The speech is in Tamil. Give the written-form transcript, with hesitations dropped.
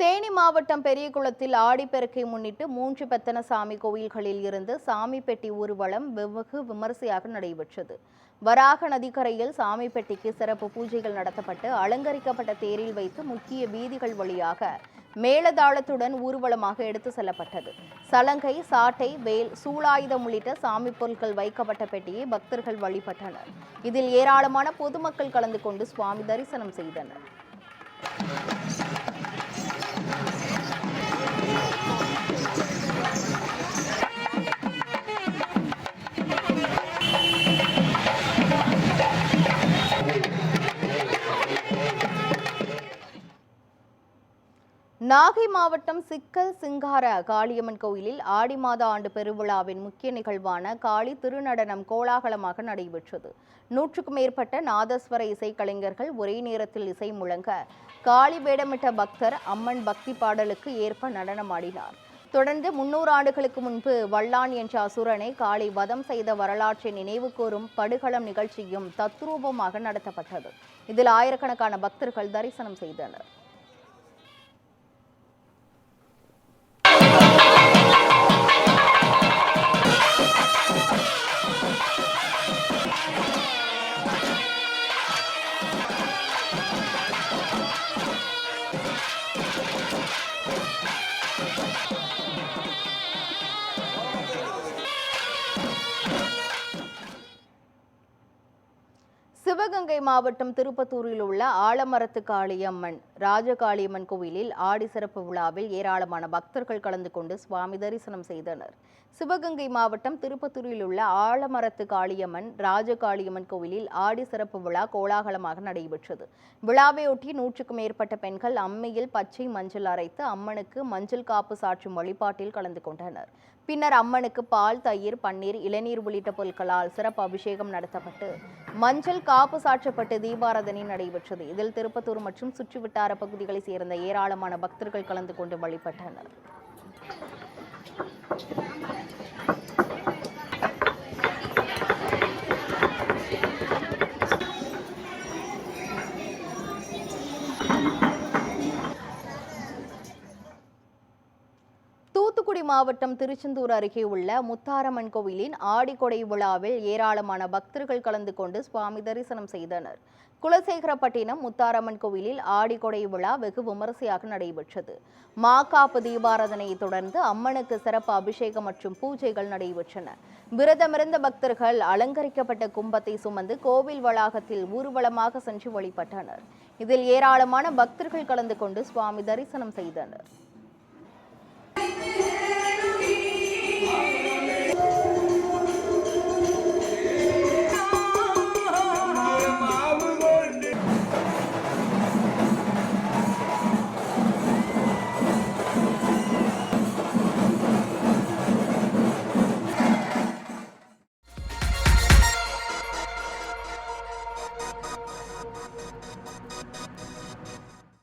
தேனி மாவட்டம் பெரியகுளத்தில் ஆடிப்பெருக்கை முன்னிட்டு 3 பெத்தனசாமி கோயில்களில் இருந்து சாமி பெட்டி ஊர்வலம் வெகு விமரிசையாக நடைபெற்றது. வராக நதிக்கரையில் சாமி பெட்டிக்கு சிறப்பு பூஜைகள் நடத்தப்பட்டு அலங்கரிக்கப்பட்ட தேரில் வைத்து முக்கிய வீதிகள் வழியாக மேளதாளத்துடன் ஊர்வலமாக எடுத்து செல்லப்பட்டது. சலங்கை, சாட்டை, வேல், சூலாயுதம் உள்ளிட்ட சாமி பொருட்கள் வைக்கப்பட்ட பெட்டியை பக்தர்கள் வழிபட்டனர். இதில் ஏராளமான பொதுமக்கள் கலந்து கொண்டு சுவாமி தரிசனம் செய்தனர். நாகை மாவட்டம் சிக்கல் சிங்கார காளியம்மன் கோயிலில் ஆடி மாத ஆண்டு பெருவிழாவின் முக்கிய நிகழ்வான காளி திருநடனம் கோலாகலமாக நடைபெற்றது. 100க்கும் மேற்பட்ட நாதஸ்வர இசைக்கலைஞர்கள் ஒரே நேரத்தில் இசை முழங்க காளி வேடமிட்ட பக்தர் அம்மன் பக்தி பாடலுக்கு ஏற்ப நடனமாடினார். தொடர்ந்து 300 ஆண்டுகளுக்கு முன்பு வல்லான் என்ற அசுரனை காளி வதம் செய்த வரலாற்றை நினைவு கூறும் படுகளம் நிகழ்ச்சியும் தத்ரூபமாக நடத்தப்பட்டது. இதில் ஆயிரக்கணக்கான பக்தர்கள் தரிசனம் செய்தனர். சிவகங்கை மாவட்டம் திருப்பத்தூரில் உள்ள ஆலமரத்து காளியம்மன் ராஜகாளியம்மன் கோவிலில் ஆடி சிறப்பு விழாவில் ஏராளமான பக்தர்கள் கலந்து கொண்டு சுவாமி தரிசனம் செய்தனர். சிவகங்கை மாவட்டம் திருப்பத்தூரில் உள்ள ஆலமரத்து காளியம்மன் ராஜகாளியம்மன் கோவிலில் ஆடி சிறப்பு விழா கோலாகலமாக நடைபெற்றது. விழாவையொட்டி 100க்கும் மேற்பட்ட பெண்கள் அம்மியில் பச்சை மஞ்சள் அரைத்து அம்மனுக்கு மஞ்சள் காப்பு சாற்றும் வழிபாட்டில் கலந்து கொண்டனர். பின்னர் அம்மனுக்கு பால், தயிர், பன்னீர், இளநீர் உள்ளிட்ட பொருட்களால் சிறப்பு அபிஷேகம் நடத்தப்பட்டு மஞ்சள் காப்பு சாற்றப்பட்டு தீபாராதனை நடைபெற்றது. இதில் திருப்பத்தூர் மற்றும் சுற்றுவட்டார பகுதிகளைச் சேர்ந்த ஏராளமான பக்தர்கள் கலந்து கொண்டு வழிபட்டனர். தூத்துக்குடி மாவட்டம் திருச்செந்தூர் அருகே உள்ள முத்தாரம்மன் கோவிலின் ஆடிக்கொடை விழாவில் ஏராளமான பக்தர்கள் கலந்து கொண்டு சுவாமி தரிசனம் செய்தனர். குலசேகரப்பட்டினம் முத்தாரம்மன் கோவிலில் ஆடிக்கொடை விழா வெகு விமரிசையாக நடைபெற்றது. மாக்காப்பு தீபாராதனையை தொடர்ந்து அம்மனுக்கு சிறப்பு அபிஷேகம் மற்றும் பூஜைகள் நடைபெற்றன. விரதமிருந்த பக்தர்கள் அலங்கரிக்கப்பட்ட கும்பத்தை சுமந்து கோவில் வளாகத்தில் ஊர்வலமாக சென்று வழிபட்டனர். இதில் ஏராளமான பக்தர்கள் கலந்து கொண்டு சுவாமி தரிசனம் செய்தனர்.